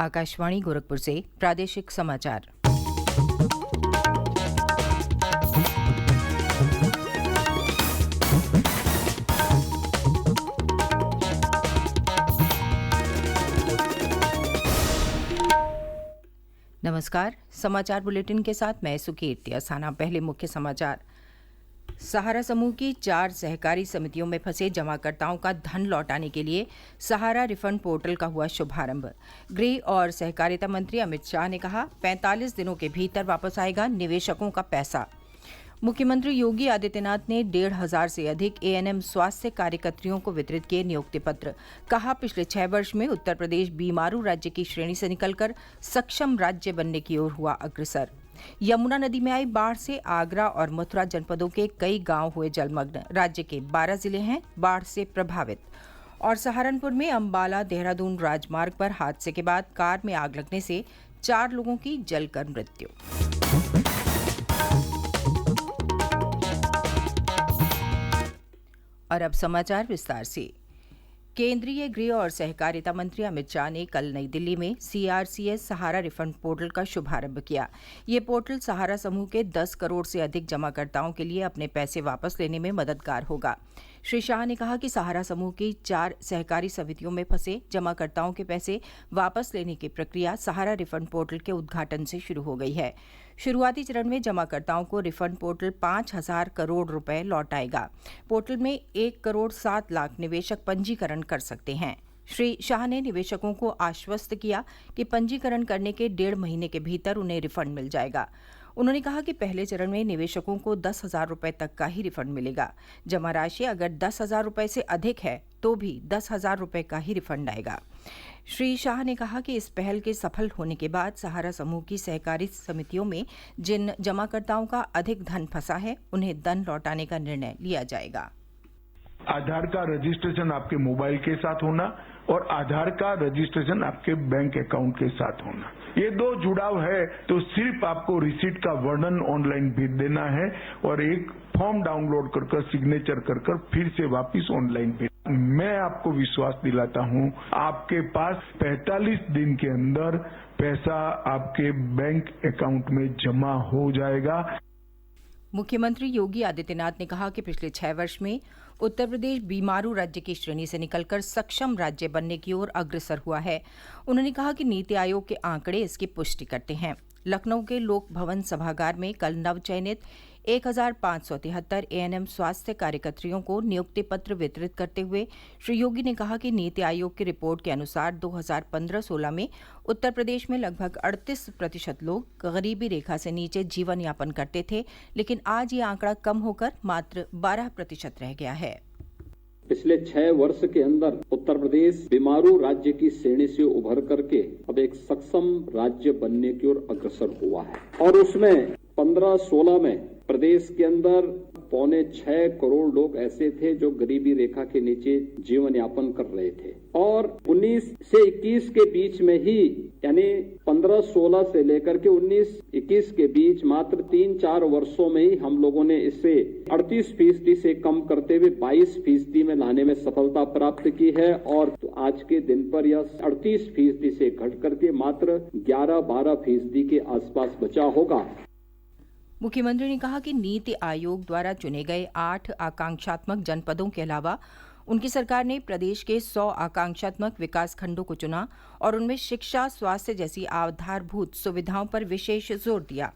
आकाशवाणी गोरखपुर से प्रादेशिक समाचार। नमस्कार, समाचार बुलेटिन के साथ मैं सुकीर्ति असाना। पहले मुख्य समाचार। सहारा समूह की 4 सहकारी समितियों में फंसे जमाकर्ताओं का धन लौटाने के लिए सहारा रिफंड पोर्टल का हुआ शुभारंभ। गृह और सहकारिता मंत्री अमित शाह ने कहा, 45 दिनों के भीतर वापस आएगा निवेशकों का पैसा। मुख्यमंत्री योगी आदित्यनाथ ने 1,500 से अधिक एएनएम स्वास्थ्य कार्यकर्तियों को वितरित किए नियुक्ति पत्र। कहा, पिछले 6 वर्ष में उत्तर प्रदेश बीमारू राज्य की श्रेणी से निकलकर सक्षम राज्य बनने की ओर हुआ अग्रसर। यमुना नदी में आई बाढ़ से आगरा और मथुरा जनपदों के कई गांव हुए जलमग्न। राज्य के 12 जिले हैं बाढ़ से प्रभावित। और सहारनपुर में अंबाला देहरादून राजमार्ग पर हादसे के बाद कार में आग लगने से 4 लोगों की जलकर मृत्यु। और अब समाचार विस्तार से। केंद्रीय गृह और सहकारिता मंत्री अमित शाह ने कल नई दिल्ली में सीआरसीएस सहारा रिफंड पोर्टल का शुभारंभ किया। ये पोर्टल सहारा समूह के 10 करोड़ से अधिक जमाकर्ताओं के लिए अपने पैसे वापस लेने में मददगार होगा। श्री शाह ने कहा कि सहारा समूह की 4 सहकारी समितियों में फंसे जमाकर्ताओं के पैसे वापस लेने की प्रक्रिया सहारा रिफंड पोर्टल के उद्घाटन से शुरू हो गई है। शुरुआती चरण में जमाकर्ताओं को रिफंड पोर्टल 5,000 करोड़ रुपए लौटाएगा। पोर्टल में 1 करोड़ 7 लाख निवेशक पंजीकरण कर सकते हैं। श्री शाह ने निवेशकों को आश्वस्त किया कि पंजीकरण करने के 1.5 महीने के भीतर उन्हें रिफंड मिल जाएगा। उन्होंने कहा कि पहले चरण में निवेशकों को 10,000 रुपये तक का ही रिफंड मिलेगा। जमा राशि अगर 10,000 रुपये से अधिक है तो भी 10,000 रुपये का ही रिफंड आएगा। श्री शाह ने कहा कि इस पहल के सफल होने के बाद सहारा समूह की सहकारी समितियों में जिन जमाकर्ताओं का अधिक धन फंसा है उन्हें धन लौटाने का निर्णय लिया जाएगा। आधार का रजिस्ट्रेशन आपके मोबाइल के साथ होना और आधार का रजिस्ट्रेशन आपके बैंक अकाउंट के साथ होना, ये 2 जुड़ाव है तो सिर्फ आपको रिसीट का वर्णन ऑनलाइन भेज देना है और एक फॉर्म डाउनलोड कर सिग्नेचर कर फिर से वापस ऑनलाइन भेज। मैं आपको विश्वास दिलाता हूं, आपके पास 45 दिन के अंदर पैसा आपके बैंक अकाउंट में जमा हो जाएगा। मुख्यमंत्री योगी आदित्यनाथ ने कहा कि पिछले 6 वर्ष में उत्तर प्रदेश बीमारू राज्य की श्रेणी से निकलकर सक्षम राज्य बनने की ओर अग्रसर हुआ है। उन्होंने कहा कि नीति आयोग के आंकड़े इसकी पुष्टि करते हैं। लखनऊ के लोक भवन सभागार में कल नवचयनित 1,573 एएनएम स्वास्थ्य कार्यकर्तियों को नियुक्ति पत्र वितरित करते हुए श्री योगी ने कहा कि नीति आयोग की रिपोर्ट के अनुसार 2015-16 में उत्तर प्रदेश में लगभग 38% लोग गरीबी रेखा से नीचे जीवन यापन करते थे, लेकिन आज ये आंकड़ा कम होकर मात्र 12% रह गया है। पिछले 6 वर्ष के अंदर उत्तर प्रदेश बीमारू राज्य की श्रेणी से उभर करके अब एक सक्षम राज्य बनने की ओर अग्रसर हुआ है और उसमें 15-16 में प्रदेश के अंदर 5.25 करोड़ लोग ऐसे थे जो गरीबी रेखा के नीचे जीवन यापन कर रहे थे और 19 से 21 के बीच में ही यानी 15-16 से लेकर के 19-21 के बीच मात्र 3-4 वर्षों में ही हम लोगों ने इसे 38% से कम करते हुए 22% में लाने में सफलता प्राप्त की है और तो आज के दिन पर यह 38% से घट करके मात्र 11-12% के आसपास बचा होगा। मुख्यमंत्री ने कहा कि नीति आयोग द्वारा चुने गए 8 आकांक्षात्मक जनपदों के अलावा उनकी सरकार ने प्रदेश के 100 आकांक्षात्मक विकास खंडों को चुना और उनमें शिक्षा, स्वास्थ्य जैसी आधारभूत सुविधाओं पर विशेष जोर दिया।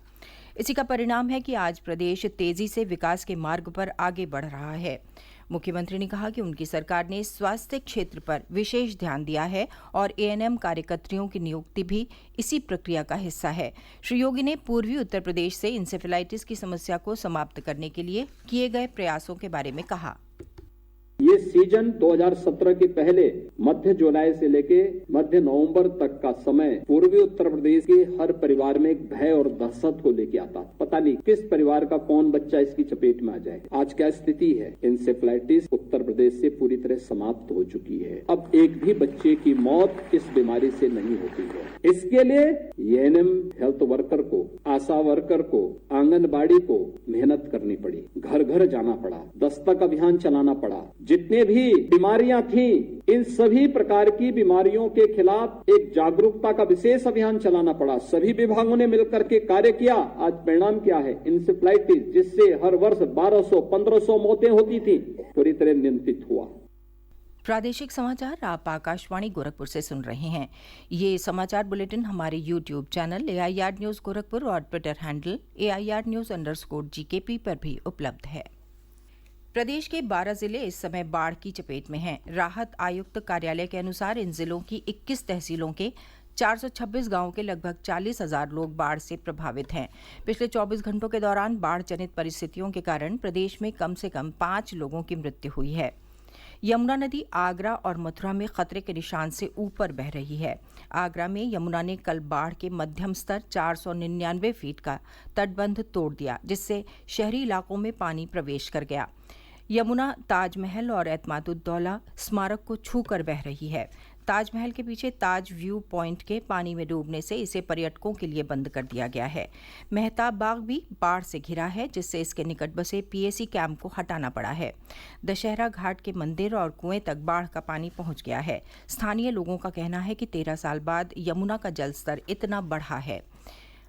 इसी का परिणाम है कि आज प्रदेश तेजी से विकास के मार्ग पर आगे बढ़ रहा है। मुख्यमंत्री ने कहा कि उनकी सरकार ने स्वास्थ्य क्षेत्र पर विशेष ध्यान दिया है और एएनएम कार्यकर्तियों की नियुक्ति भी इसी प्रक्रिया का हिस्सा है। श्री योगी ने पूर्वी उत्तर प्रदेश से इंसेफेलाइटिस की समस्या को समाप्त करने के लिए किए गए प्रयासों के बारे में कहा। ये सीजन 2017 के पहले मध्य जुलाई से लेके मध्य नवंबर तक का समय पूर्वी उत्तर प्रदेश के हर परिवार में एक भय और दहशत को लेके आता। पता नहीं किस परिवार का कौन बच्चा इसकी चपेट में आ जाए। आज क्या स्थिति है? इंसेफ्लाइटिस उत्तर प्रदेश से पूरी तरह समाप्त हो चुकी है। अब एक भी बच्चे की मौत इस बीमारी से नहीं होती है। इसके लिए एएनएम हेल्थ वर्कर को, आशा वर्कर को, आंगनबाड़ी को मेहनत करनी पड़ी, घर घर जाना पड़ा, दस्तक अभियान चलाना पड़ा, जितने भी बीमारियां थी, इन सभी प्रकार की बीमारियों के खिलाफ एक जागरूकता का विशेष अभियान चलाना पड़ा। सभी विभागों ने मिलकर के कार्य किया। आज परिणाम क्या है? इंसेफ्लाइटिस, जिससे हर वर्ष 1200-1500 मौतें होती थी, पूरी तरह नियंत्रित हुआ। प्रादेशिक समाचार आप आकाशवाणी गोरखपुर से सुन रहे हैं। ये समाचार बुलेटिन हमारे YouTube channel AIR news Gorakhpur और ट्विटर हैंडल AIR_GKP पर भी उपलब्ध है। प्रदेश के 12 जिले इस समय बाढ़ की चपेट में हैं। राहत आयुक्त कार्यालय के अनुसार इन जिलों की 21 तहसीलों के 426 गांवों के लगभग 40,000 लोग बाढ़ से प्रभावित हैं। पिछले 24 घंटों के दौरान बाढ़ जनित परिस्थितियों के कारण प्रदेश में कम से कम 5 लोगों की मृत्यु हुई है। यमुना नदी आगरा और मथुरा में खतरे के निशान से ऊपर बह रही है। आगरा में यमुना ने कल बाढ़ के मध्यम स्तर 499 फीट का तटबंध तोड़ दिया, जिससे शहरी इलाकों में पानी प्रवेश कर गया। यमुना ताजमहल और एतमादुद्दौला स्मारक को छूकर बह रही है। ताजमहल के पीछे ताज व्यू पॉइंट के पानी में डूबने से इसे पर्यटकों के लिए बंद कर दिया गया है। मेहताब बाग भी बाढ़ से घिरा है, जिससे इसके निकट बसे PAC कैंप को हटाना पड़ा है। दशहरा घाट के मंदिर और कुएं तक बाढ़ का पानी पहुंच गया है। स्थानीय लोगों का कहना है कि 13 साल बाद यमुना का जलस्तर इतना बढ़ा है।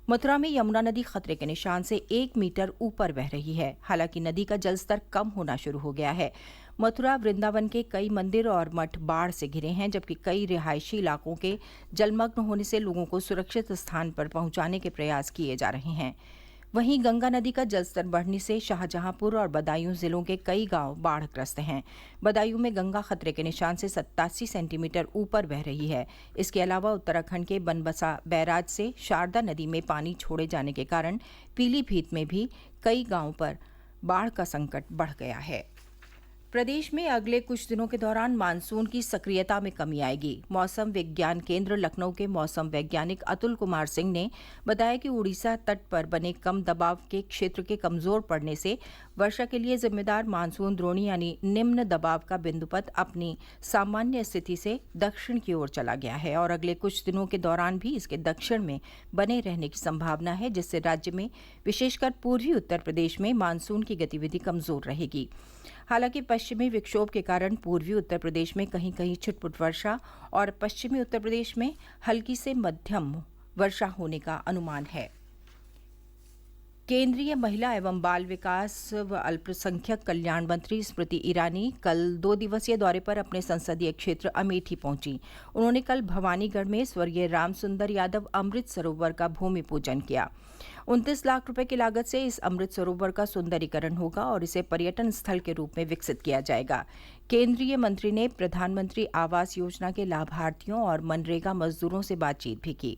मथुरा में यमुना नदी खतरे के निशान से 1 मीटर ऊपर बह रही है। हालांकि नदी का जलस्तर कम होना शुरू हो गया है। मथुरा वृंदावन के कई मंदिर और मठ बाढ़ से घिरे हैं, जबकि कई रिहायशी इलाकों के जलमग्न होने से लोगों को सुरक्षित स्थान पर पहुंचाने के प्रयास किए जा रहे हैं। वहीं गंगा नदी का जलस्तर बढ़ने से शाहजहांपुर और बदायूं जिलों के कई गांव बाढ़ग्रस्त हैं। बदायूं में गंगा खतरे के निशान से 87 सेंटीमीटर ऊपर बह रही है। इसके अलावा उत्तराखंड के बनबसा बैराज से शारदा नदी में पानी छोड़े जाने के कारण पीलीभीत में भी कई गांवों पर बाढ़ का संकट बढ़ गया है। प्रदेश में अगले कुछ दिनों के दौरान मानसून की सक्रियता में कमी आएगी। मौसम विज्ञान केंद्र लखनऊ के मौसम वैज्ञानिक अतुल कुमार सिंह ने बताया कि उड़ीसा तट पर बने कम दबाव के क्षेत्र के कमजोर पड़ने से वर्षा के लिए जिम्मेदार मानसून द्रोणी यानी निम्न दबाव का बिंदुपथ अपनी सामान्य स्थिति से दक्षिण की ओर चला गया है और अगले कुछ दिनों के दौरान भी इसके दक्षिण में बने रहने की संभावना है, जिससे राज्य में विशेषकर पूर्वी उत्तर प्रदेश में मानसून की गतिविधि कमजोर रहेगी। हालांकि पश्चिमी विक्षोभ के कारण पूर्वी उत्तर प्रदेश में कहीं कहीं छिटपुट वर्षा और पश्चिमी उत्तर प्रदेश में हल्की से मध्यम वर्षा होने का अनुमान है। केंद्रीय महिला एवं बाल विकास व अल्पसंख्यक कल्याण मंत्री स्मृति ईरानी कल 2 दिवसीय दौरे पर अपने संसदीय क्षेत्र अमेठी पहुंची। उन्होंने कल भवानीगढ़ में स्वर्गीय रामसुंदर यादव अमृत सरोवर का भूमि पूजन किया। 29 लाख रुपए की लागत से इस अमृत सरोवर का सुंदरीकरण होगा और इसे पर्यटन स्थल के रूप में विकसित किया जाएगा। केंद्रीय मंत्री ने प्रधानमंत्री आवास योजना के लाभार्थियों और मनरेगा मजदूरों से बातचीत भी की।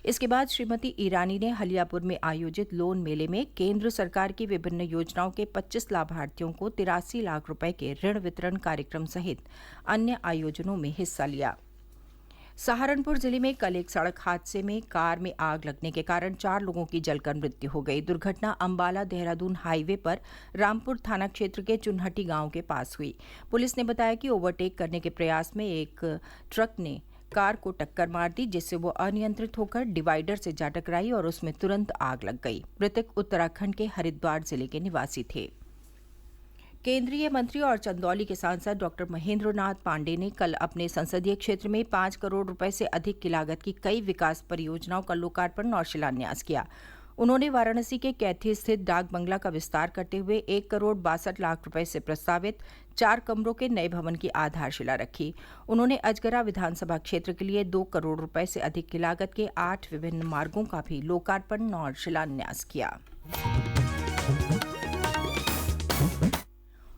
इसके बाद श्रीमती ईरानी ने हलियापुर में आयोजित लोन मेले में केंद्र सरकार की विभिन्न योजनाओं के 25 लाभार्थियों को 83 लाख रुपए के ऋण वितरण कार्यक्रम सहित अन्य आयोजनों में हिस्सा लिया। सहारनपुर जिले में कल एक सड़क हादसे में कार में आग लगने के कारण 4 लोगों की जलकर मृत्यु हो गई। दुर्घटना अंबाला देहरादून हाईवे पर रामपुर थाना क्षेत्र के चुनहटी गांव के पास हुई। पुलिस ने बताया कि ओवरटेक करने के प्रयास में एक ट्रक ने कार को टक्कर मार दी, जिससे वो अनियंत्रित होकर डिवाइडर से जा टकराई और उसमें तुरंत आग लग गई। मृतक उत्तराखंड के हरिद्वार जिले के निवासी थे। केंद्रीय मंत्री और चंदौली के सांसद डॉक्टर महेंद्र नाथ पांडेय ने कल अपने संसदीय क्षेत्र में 5 करोड़ रुपए से अधिक की लागत की कई विकास परियोजनाओं का लोकार्पण और शिलान्यास किया। उन्होंने वाराणसी के कैथी स्थित डाक बंगला का विस्तार करते हुए 1 करोड़ 62 लाख रुपए से प्रस्तावित 4 कमरों के नए भवन की आधारशिला रखी। उन्होंने अजगरा विधानसभा क्षेत्र के लिए 2 करोड़ रुपए से अधिक की लागत के 8 विभिन्न मार्गों का भी लोकार्पण और शिलान्यास किया।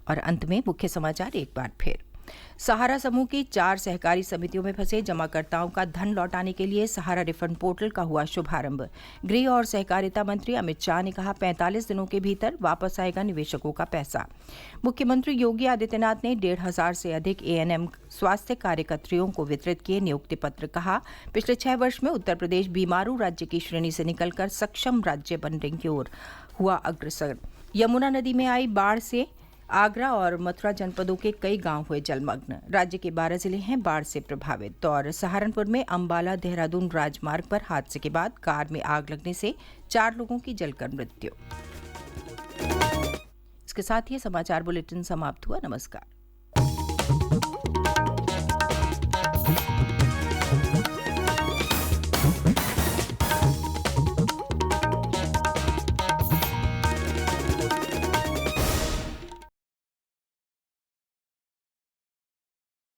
और अंत में मुख्य समाचार एक बार फिर। सहारा समूह की 4 सहकारी समितियों में फंसे जमाकर्ताओं का धन लौटाने के लिए सहारा रिफंड पोर्टल का हुआ शुभारंभ। गृह और सहकारिता मंत्री अमित शाह ने कहा 45 दिनों के भीतर वापस आएगा निवेशकों का पैसा। मुख्यमंत्री योगी आदित्यनाथ ने 1,500 से अधिक ANM स्वास्थ्य कार्यकर्तियों को वितरित किए नियुक्ति पत्र। कहा पिछले 6 वर्ष में उत्तर प्रदेश बीमारू राज्य की श्रेणी से निकलकर सक्षम राज्य बनने की ओर हुआ अग्रसर। यमुना नदी में आई बाढ़ से आगरा और मथुरा जनपदों के कई गांव हुए जलमग्न। राज्य के 12 जिले हैं बाढ़ से प्रभावित। और सहारनपुर में अंबाला देहरादून राजमार्ग पर हादसे के बाद कार में आग लगने से 4 लोगों की जलकर मृत्यु। इसके साथ ही समाचार बुलेटिन समाप्त हुआ। नमस्कार।